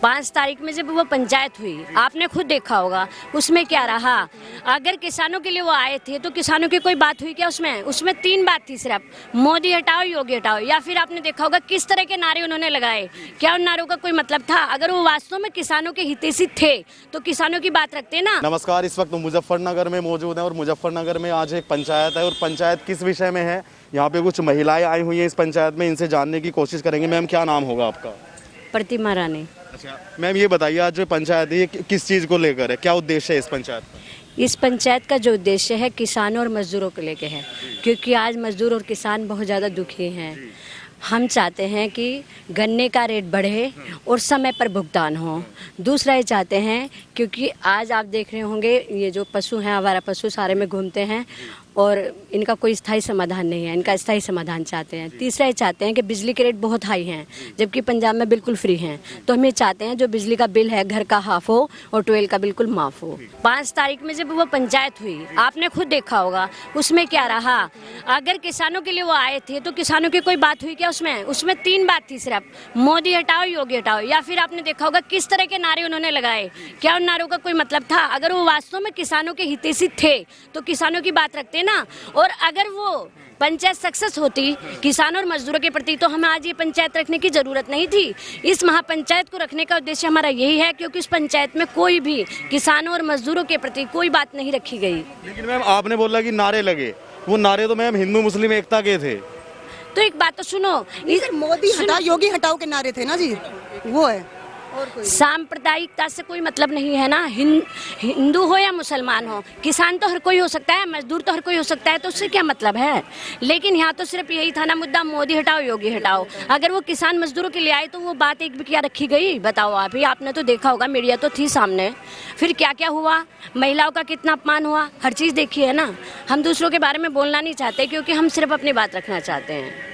5 तारीख में जब वो पंचायत हुई, आपने खुद देखा होगा उसमें क्या रहा। अगर किसानों के लिए वो आए थे तो किसानों की कोई बात हुई क्या उसमें 3 बात थी सिर्फ, मोदी हटाओ, योगी हटाओ। या फिर आपने देखा होगा किस तरह के नारे उन्होंने लगाए, क्या उन नारों का कोई मतलब था? अगर वो वास्तव में किसानों के हितैषी थे तो किसानों की बात रखते ना। नमस्कार, इस वक्त मुजफ्फरनगर में मौजूद हैं और मुजफ्फरनगर में आज एक पंचायत है और पंचायत किस विषय में है, यहाँ पे कुछ महिलाएं आई हुई हैं इस पंचायत में, इनसे जानने की कोशिश करेंगे। मैम, क्या नाम होगा आपका? प्रतिमा रानी। अच्छा मैम, ये बताइए आज जो पंचायत है ये किस चीज़ को लेकर है, क्या उद्देश्य है इस पंचायत का? इस पंचायत का जो उद्देश्य है किसानों और मजदूरों को लेकर है, क्योंकि आज मजदूर और किसान बहुत ज़्यादा दुखी हैं। हम चाहते हैं कि गन्ने का रेट बढ़े और समय पर भुगतान हो। दूसरा ये चाहते हैं क्योंकि आज आप देख रहे होंगे ये जो पशु हैं, आवारा पशु सारे में घूमते हैं और इनका कोई स्थायी समाधान नहीं है, इनका स्थायी समाधान चाहते हैं। तीसरा ये चाहते हैं कि बिजली के रेट बहुत हाई हैं जबकि पंजाब में बिल्कुल फ्री हैं, तो हम ये चाहते हैं जो बिजली का बिल है घर का हाफ हो और ट्वेल का बिल्कुल माफ़ हो। 5 तारीख में जब वो पंचायत हुई, आपने खुद देखा होगा उसमें क्या रहा। अगर किसानों के लिए वो आए थे तो किसानों की कोई बात हुई क्या उसमें 3 बात थी सिर्फ, मोदी हटाओ, योगी हटाओ। या फिर आपने देखा होगा किस तरह के नारे उन्होंने लगाए, क्या उन नारों का कोई मतलब था? अगर वो वास्तव में किसानों के हितैषी थे तो किसानों की बात रखते ना। और अगर वो पंचायत सक्सेस होती किसानों और मजदूरों के प्रति तो हमें आज ये पंचायत रखने की जरूरत नहीं थी। इस महापंचायत को रखने का उद्देश्य हमारा यही है क्योंकि इस पंचायत में कोई भी किसानों और मजदूरों के प्रति कोई बात नहीं रखी गई। लेकिन मैम आपने बोला कि नारे लगे, वो नारे तो मैम हिंदू मुस्लिम एकता के थे। तो एक बात तो सुनो, मोदी हटाओ योगी हटाओ के नारे थे ना जी, वो है। सांप्रदायिकता से कोई मतलब नहीं है ना। हिंदू हो या मुसलमान हो, किसान तो हर कोई हो सकता है, मजदूर तो हर कोई हो सकता है, तो उससे क्या मतलब है। लेकिन यहाँ तो सिर्फ यही था ना मुद्दा, मोदी हटाओ योगी हटाओ। अगर वो किसान मजदूरों के लिए आए तो वो बात एक भी क्या रखी गई, बताओ आप ही। आपने तो देखा होगा, मीडिया तो थी सामने, फिर क्या क्या हुआ, महिलाओं का कितना अपमान हुआ, हर चीज़ देखी है ना। हम दूसरों के बारे में बोलना नहीं चाहते क्योंकि हम सिर्फ अपनी बात रखना चाहते हैं।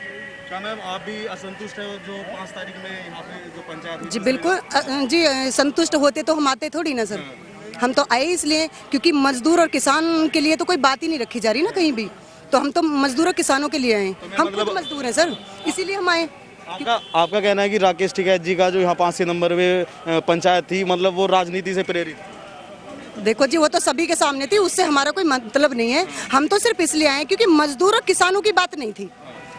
क्या मैम आप भी असंतुष्ट है जो 5 तारीख में यहाँ पे जो पंचायत हुई? जी बिल्कुल जी, संतुष्ट होते तो हम आते थोड़ी ना सर। हम तो आए इसलिए क्योंकि मजदूर और किसान के लिए तो कोई बात ही नहीं रखी जा रही ना कहीं भी, तो हम तो मजदूर और किसानों के लिए आए। हम खुद मजदूर हैं सर, इसीलिए हम आए। आपका कहना है कि राकेश टिकैत जी का जो यहाँ 5 नंबर में पंचायत थी, मतलब वो राजनीति से प्रेरित? देखो जी, वो तो सभी के सामने थी, उससे हमारा कोई मतलब नहीं है। हम तो सिर्फ इसलिए आए क्योंकि मजदूर और किसानों की बात नहीं थी,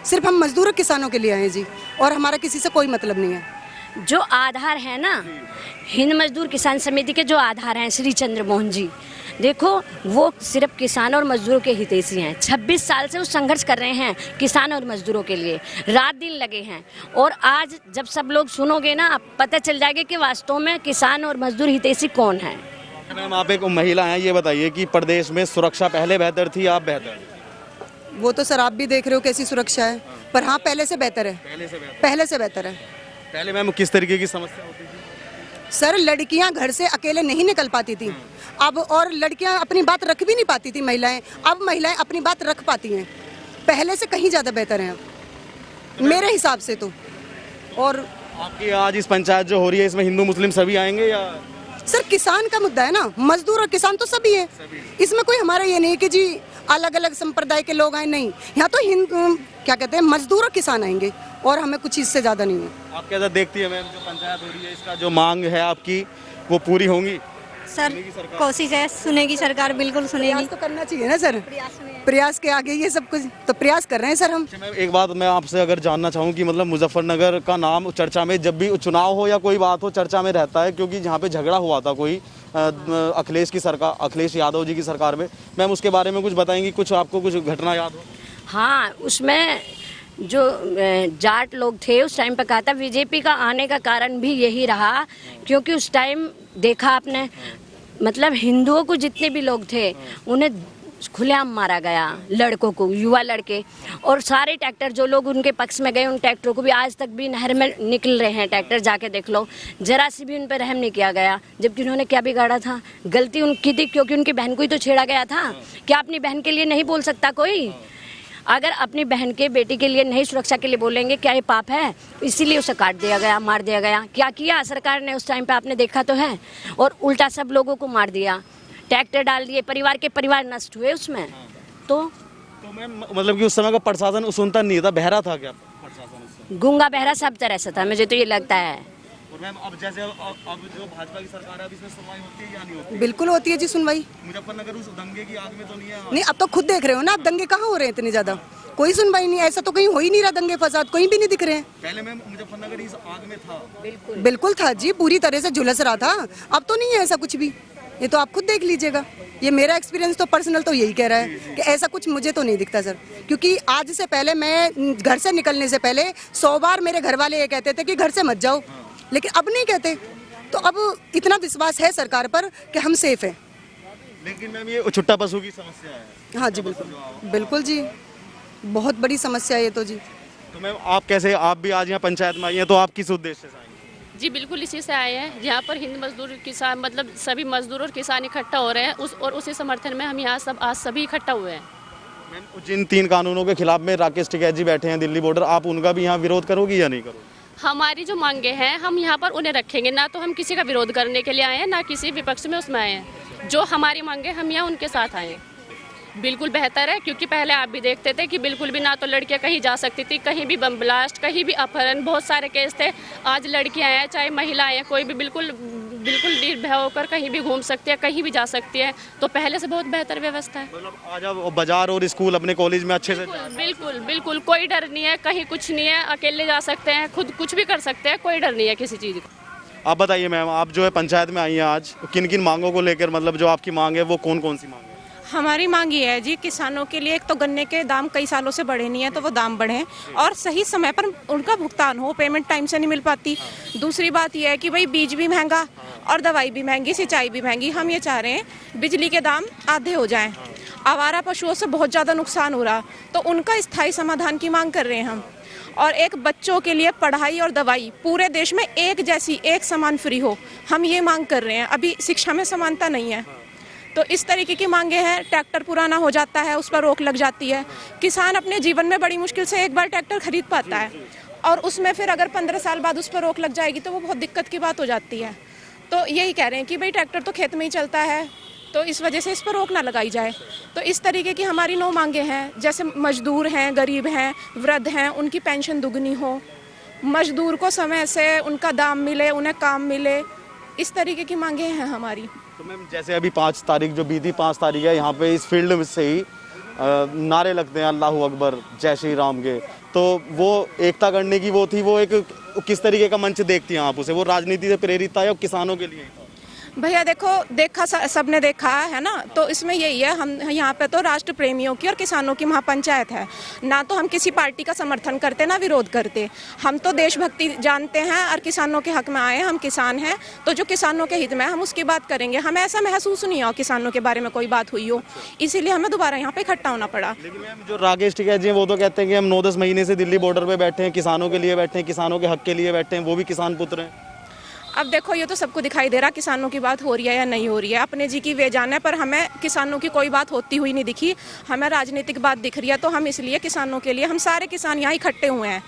सिर्फ हम मजदूर और किसानों के लिए आए जी, और हमारा किसी से कोई मतलब नहीं है। जो आधार है ना, हिंद मजदूर किसान समिति के जो आधार हैं श्री चंद्र मोहन जी, देखो वो सिर्फ किसानों और मजदूरों के हितैषी हैं। 26 साल से वो संघर्ष कर रहे हैं किसान और मजदूरों के लिए, रात दिन लगे हैं। और आज जब सब लोग सुनोगे ना, पता चल जाएगा कि वास्तव में किसान और मजदूर हितैषी कौन है। मैम आप एक महिला हैं, ये बताइए कि प्रदेश में सुरक्षा पहले बेहतर थी, आप बेहतर? वो तो सर आप भी देख रहे हो कैसी सुरक्षा है, पर हाँ पहले से बेहतर है। पहले से बेहतर है। पहले मैम किस तरीके की समस्या होती थी? सर लड़कियां घर से अकेले नहीं निकल पाती थी अब, और लड़कियां अपनी बात रख भी नहीं पाती थी महिलाएं, अब महिलाएं अपनी बात रख पाती हैं। पहले से कहीं ज़्यादा बेहतर है अब मेरे हिसाब से तो। और आपकी आज इस पंचायत जो हो रही है इसमें हिंदू मुस्लिम सभी आएंगे या? सर किसान का मुद्दा है ना, मजदूर और किसान तो सभी है, इसमें कोई हमारा ये नहीं कि जी अलग अलग संप्रदाय के लोग आए, नहीं। यहाँ तो क्या कहते हैं, मजदूर और किसान आएंगे और हमें कुछ इससे ज़्यादा नहीं है। आप कैसा देखती है मैम जो पंचायत हो रही है, इसका जो मांग है आपकी वो पूरी होंगी? सर कोशिश है, सुनेगी सरकार, बिल्कुल सुनेगी। प्रयास तो करना चाहिए ना सर, प्रयास के आगे ये सब कुछ तो प्रयास कर रहे हैं सर हम। एक बात मैं आपसे अगर जानना चाहूँ कि मतलब मुजफ्फरनगर का नाम चर्चा में जब भी चुनाव हो या कोई बात हो चर्चा में रहता है, क्योंकि यहाँ पे झगड़ा हुआ था कोई अखिलेश यादव जी की सरकार में। मैम उसके बारे में कुछ बताएंगी, कुछ आपको कुछ घटना याद हो? हाँ, उसमें जो जाट लोग थे उस टाइम पर कहा था, बीजेपी का आने का कारण भी यही रहा क्योंकि उस टाइम देखा आपने, मतलब हिंदुओं को जितने भी लोग थे उन्हें खुलेआम मारा गया, लड़कों को, युवा लड़के। और सारे ट्रैक्टर जो लोग उनके पक्ष में गए, उन ट्रैक्टरों को भी आज तक भी नहर में निकल रहे हैं ट्रैक्टर, जाके देख लो। जरा सी भी उन पर रहम नहीं किया गया, जबकि उन्होंने क्या बिगाड़ा था? गलती उनकी थी क्योंकि उनकी बहन को ही तो छेड़ा गया था। क्या अपनी बहन के लिए नहीं बोल सकता कोई? अगर अपनी बहन के बेटी के लिए नहीं सुरक्षा के लिए बोलेंगे, क्या ये पाप है? इसीलिए उसे काट दिया गया, मार दिया गया। क्या किया सरकार ने उस टाइम पे, आपने देखा तो है। और उल्टा सब लोगों को मार दिया, ट्रैक्टर डाल दिए, परिवार के परिवार नष्ट हुए उसमें। तो मैम मतलब कि उस समय का प्रशासन सुनता नहीं था, बहरा था क्या प्रशासन? गूंगा बहरा सब तरह से था, मुझे तो ये लगता है। और मैम अब जैसे अब जो भाजपा की सरकार है अब इसमें सुनवाई होती है या नहीं होती? बिल्कुल होती है जी सुनवाई। मुजफ्फरनगर उस दंगे की आग में तो नहीं है? नहीं, अब तो खुद देख रहे हो ना, अब दंगे कहाँ हो रहे हैं इतने ज्यादा, कोई सुनवाई नहीं, ऐसा तो कहीं हो ही नहीं रहा, दंगे फसाद कहीं भी नहीं दिख रहे हैं। पहले मैम मुजफ्फरनगर इस आग में था? बिल्कुल था जी, पूरी तरह से झुलस रहा था। अब तो नहीं है ऐसा कुछ भी, ये तो आप खुद देख लीजिएगा। ये मेरा एक्सपीरियंस तो पर्सनल तो यही कह रहा है कि ऐसा कुछ मुझे तो नहीं दिखता सर, क्योंकि आज से पहले मैं घर से निकलने से पहले 100 बार मेरे घर वाले ये कहते थे कि घर से मत जाओ, लेकिन अब नहीं कहते। तो अब इतना विश्वास है सरकार पर कि हम सेफ हैं। लेकिन मैम ये छुट्टा पशु की समस्या है। हाँ जी बिल्कुल, बिल्कुल जी, बहुत बड़ी समस्या है ये तो जी। तो मैम आप कैसे, आप भी आज यहाँ पंचायत में आई हैं, तो आप किस उद्देश्य से आई हैं? जी बिल्कुल इसी से आए हैं, यहाँ पर हिंद मजदूर किसान मतलब सभी मजदूर और किसान इकट्ठा हो रहे हैं उसी समर्थन में हम यहाँ आज सभी इकट्ठा हुए हैं। मैम जिन 3 कानूनों के खिलाफ में राकेश टिकैत जी बैठे हैं दिल्ली बॉर्डर, आप उनका भी यहाँ विरोध करोगी या नहीं करोगी? हमारी जो मांगे हैं हम यहाँ पर उन्हें रखेंगे, ना तो हम किसी का विरोध करने के लिए आए हैं, ना किसी विपक्ष में उसमें आए हैं। जो हमारी मांगे हम यहाँ उनके साथ आए हैं। बिल्कुल बेहतर है, क्योंकि पहले आप भी देखते थे कि बिल्कुल भी ना तो लड़कियां कहीं जा सकती थी, कहीं भी बम ब्लास्ट, कहीं भी अपहरण, बहुत सारे केस थे। आज लड़कियां हैं चाहे महिलाएं हैं, कोई भी बिल्कुल निर्भय होकर कहीं भी घूम सकती है, कहीं भी जा सकती है। तो पहले से बहुत बेहतर व्यवस्था है। मतलब आज आप बाजार और स्कूल अपने कॉलेज में अच्छे से बिल्कुल बिल्कुल कोई डर नहीं है, कहीं कुछ नहीं है, अकेले जा सकते हैं, खुद कुछ भी कर सकते हैं, कोई डर नहीं है किसी चीज़ का। आप बताइए मैम, आप जो है पंचायत में आई हैं आज, किन किन मांगों को लेकर, मतलब जो आपकी मांग है वो कौन कौन सी मांग है? हमारी मांग ये है जी, किसानों के लिए एक तो गन्ने के दाम कई सालों से बढ़े नहीं है, तो वो दाम बढ़े और सही समय पर उनका भुगतान हो, पेमेंट टाइम से नहीं मिल पाती। दूसरी बात ये है कि भाई बीज भी महंगा और दवाई भी महंगी, सिंचाई भी महंगी। हम ये चाह रहे हैं बिजली के दाम आधे हो जाएं। आवारा पशुओं से बहुत ज़्यादा नुकसान हो रहा, तो उनका स्थायी समाधान की मांग कर रहे हैं हम। और एक बच्चों के लिए पढ़ाई और दवाई पूरे देश में एक जैसी, एक समान फ्री हो, हम ये मांग कर रहे हैं। अभी शिक्षा में समानता नहीं है, तो इस तरीके की मांगे हैं। ट्रैक्टर पुराना हो जाता है, उस पर रोक लग जाती है। किसान अपने जीवन में बड़ी मुश्किल से एक बार ट्रैक्टर खरीद पाता है, और उसमें फिर अगर 15 साल बाद उस पर रोक लग जाएगी तो वो बहुत दिक्कत की बात हो जाती है। तो यही कह रहे हैं कि भाई ट्रैक्टर तो खेत में ही चलता है, तो इस वजह से इस पर रोक ना लगाई जाए। तो इस तरीके की हमारी 9 मांगे हैं। जैसे मजदूर हैं, गरीब हैं, वृद्ध हैं, उनकी पेंशन दुगनी हो, मजदूर को समय से उनका दाम मिले, उन्हें काम मिले, इस तरीके की मांगे हैं हमारी। तो मैम जैसे अभी 5 तारीख जो बीती 5 तारीख है, यहाँ पे इस फील्ड से ही नारे लगते हैं अल्लाहू अकबर, जय श्री राम के, तो वो एकता करने की वो थी, वो एक किस तरीके का मंच देखती हैं आप उसे? वो राजनीति से प्रेरित था या किसानों के लिए? भैया देखा सबने देखा है ना, तो इसमें यही है, हम यहाँ पे तो राष्ट्र प्रेमियों की और किसानों की महापंचायत है। ना तो हम किसी पार्टी का समर्थन करते, ना विरोध करते। हम तो देशभक्ति जानते हैं और किसानों के हक में आए हैं। हम किसान हैं, तो जो किसानों के हित में हम उसकी बात करेंगे। हमें ऐसा महसूस नहीं हो किसानों के बारे में कोई बात हुई हो, इसीलिए हमें दोबारा यहाँ पे इकट्ठा होना पड़ा। लेकिन मैम जो राकेश टिकैत जी हैं वो तो कहते हैं कि हम 9-10 महीने से दिल्ली बॉर्डर पे बैठे हैं, किसानों के लिए बैठे हैं, किसानों के हक के लिए बैठे हैं, वो भी किसान पुत्र हैं। अब देखो, ये तो सबको दिखाई दे रहा किसानों की बात हो रही है या नहीं हो रही है, अपने जी की वे जान है, पर हमें किसानों की कोई बात होती हुई नहीं दिखी। हमें राजनीतिक बात दिख रही है, तो हम इसलिए किसानों के लिए, हम सारे किसान यहाँ इकट्ठे हुए हैं।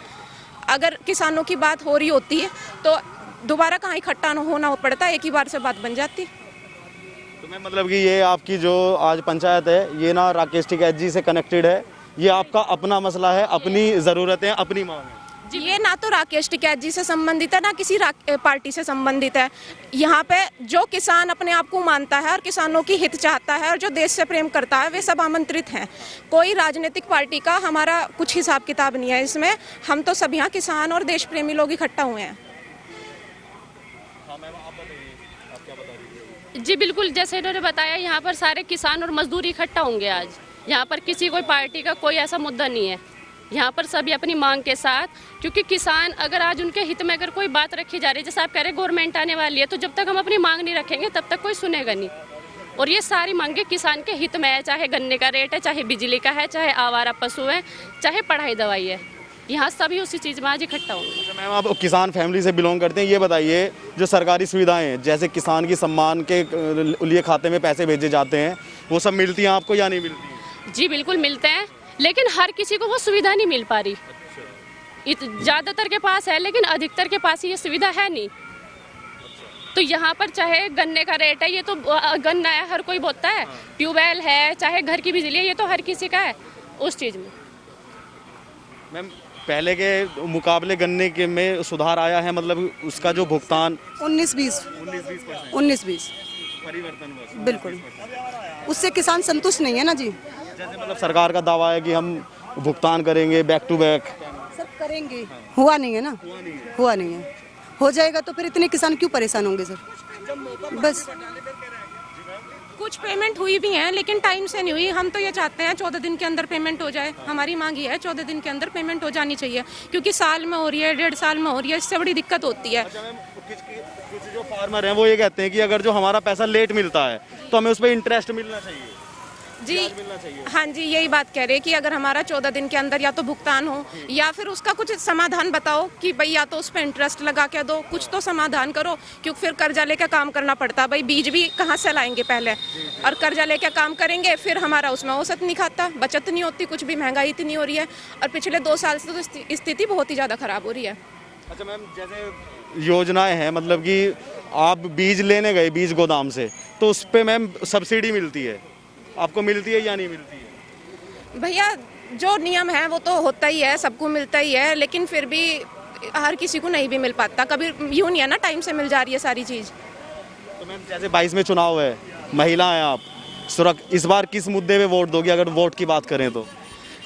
अगर किसानों की बात हो रही होती है तो दोबारा कहाँ इकट्ठा होना पड़ता, एक ही बार से बात बन जाती। तो मैं मतलब कि ये आपकी जो आज पंचायत है, ये ना राकेश टिकैत जी से कनेक्टेड है, ये आपका अपना मसला है, अपनी ज़रूरतें, अपनी मांग है जी। ये ना तो राकेश टिकैत जी से संबंधित है, ना किसी पार्टी से संबंधित है। यहाँ पे जो किसान अपने आप को मानता है और किसानों की हित चाहता है और जो देश से प्रेम करता है, वे सब आमंत्रित हैं। कोई राजनीतिक पार्टी का हमारा कुछ हिसाब किताब नहीं है इसमें। हम तो सब यहाँ किसान और देश प्रेमी लोग इकट्ठा हुए हैं। जी बिल्कुल, जैसे इन्होंने बताया, यहाँ पर सारे किसान और मजदूर इकट्ठा होंगे आज। यहाँ पर किसी कोई पार्टी का कोई ऐसा मुद्दा नहीं है। यहाँ पर सभी अपनी मांग के साथ, क्योंकि किसान अगर आज उनके हित में अगर कोई बात रखी जा रही है, जैसे आप कह रहे हैं गवर्नमेंट आने वाली है, तो जब तक हम अपनी मांग नहीं रखेंगे तब तक कोई सुनेगा नहीं। और ये सारी मांगे किसान के हित में है, चाहे गन्ने का रेट है, चाहे बिजली का है, चाहे आवारा पशु है, चाहे पढ़ाई दवाई है, यहाँ सभी उसी चीज़ में आज इकट्ठा होंगे। मैम आप किसान फैमिली से बिलोंग करते हैं, ये बताइए जो सरकारी सुविधाएं हैं, जैसे किसान की सम्मान के लिए खाते में पैसे भेजे जाते हैं, वो सब मिलती हैं आपको या नहीं मिलती हैं? जी बिल्कुल मिलते हैं, लेकिन हर किसी को वो सुविधा नहीं मिल पा रही। ज़्यादातर के पास है, लेकिन अधिकतर के पास ये सुविधा है नहीं। तो यहाँ पर चाहे गन्ने का रेट है, ये तो गन्ना है, हर कोई बोता है, ट्यूबवेल है, चाहे घर की बिजली है, ये तो हर किसी का है उस चीज़ में। मैम पहले के मुकाबले गन्ने के में सुधार आया है, मतलब उसका जो भुगतान 19-20 19-20 परिवर्तन हुआ। बिल्कुल, उससे किसान संतुष्ट नहीं है ना जी। जैसे मतलब सरकार का दावा है कि हम भुगतान करेंगे बैक टू बैक, सर करेंगे, हुआ नहीं है ना, हुआ नहीं है। हो जाएगा तो फिर इतने किसान क्यों परेशान होंगे सर? बस कुछ पेमेंट हुई भी है लेकिन टाइम से नहीं हुई। हम तो ये चाहते हैं 14 दिन के अंदर पेमेंट हो जाए। हमारी मांग ये है 14 दिन के अंदर पेमेंट हो जानी चाहिए, क्योंकि साल में हो रही है, 1.5 साल में हो रही है, इससे बड़ी दिक्कत होती है। कुछ जो फार्मर हैं वो ये कहते हैं कि अगर जो हमारा पैसा लेट मिलता है तो हमें उस पर इंटरेस्ट मिलना चाहिए जी। हाँ जी, यही बात कह रहे हैं कि अगर हमारा 14 दिन के अंदर या तो भुगतान हो या फिर उसका कुछ समाधान बताओ कि भाई या तो उस पर इंटरेस्ट लगा के दो, कुछ तो समाधान करो, क्योंकि फिर कर्जा लेकर काम करना पड़ता है। भाई बीज भी कहाँ से लाएंगे पहले, और कर्जा लेकर काम करेंगे फिर हमारा उसमें औसत नहीं खाता, बचत नहीं होती, कुछ भी महंगाई इतनी हो रही है। और पिछले 2 साल से तो स्थिति बहुत ही ज़्यादा खराब हो रही है। अच्छा मैम, जैसे योजनाएं हैं, मतलब कि आप बीज लेने गए बीज गोदाम से, तो उस पर मैम सब्सिडी मिलती है, आपको मिलती है या नहीं मिलती है? भैया जो नियम है वो तो होता ही है, सबको मिलता ही है, लेकिन फिर भी हर किसी को नहीं भी मिल पाता। कभी यूँ नहीं है ना, टाइम से मिल जा रही है सारी चीज़। तो मैम जैसे 22 में चुनाव है, महिला हैं आप, इस बार किस मुद्दे पे वोट दोगे? अगर वोट की बात करें तो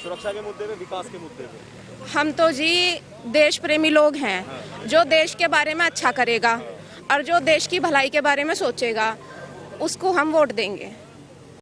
सुरक्षा के मुद्दे पे, विकास के मुद्दे पे? हम तो जी देश प्रेमी लोग हैं, जो देश के बारे में अच्छा करेगा और जो देश की भलाई के बारे में सोचेगा उसको हम वोट देंगे।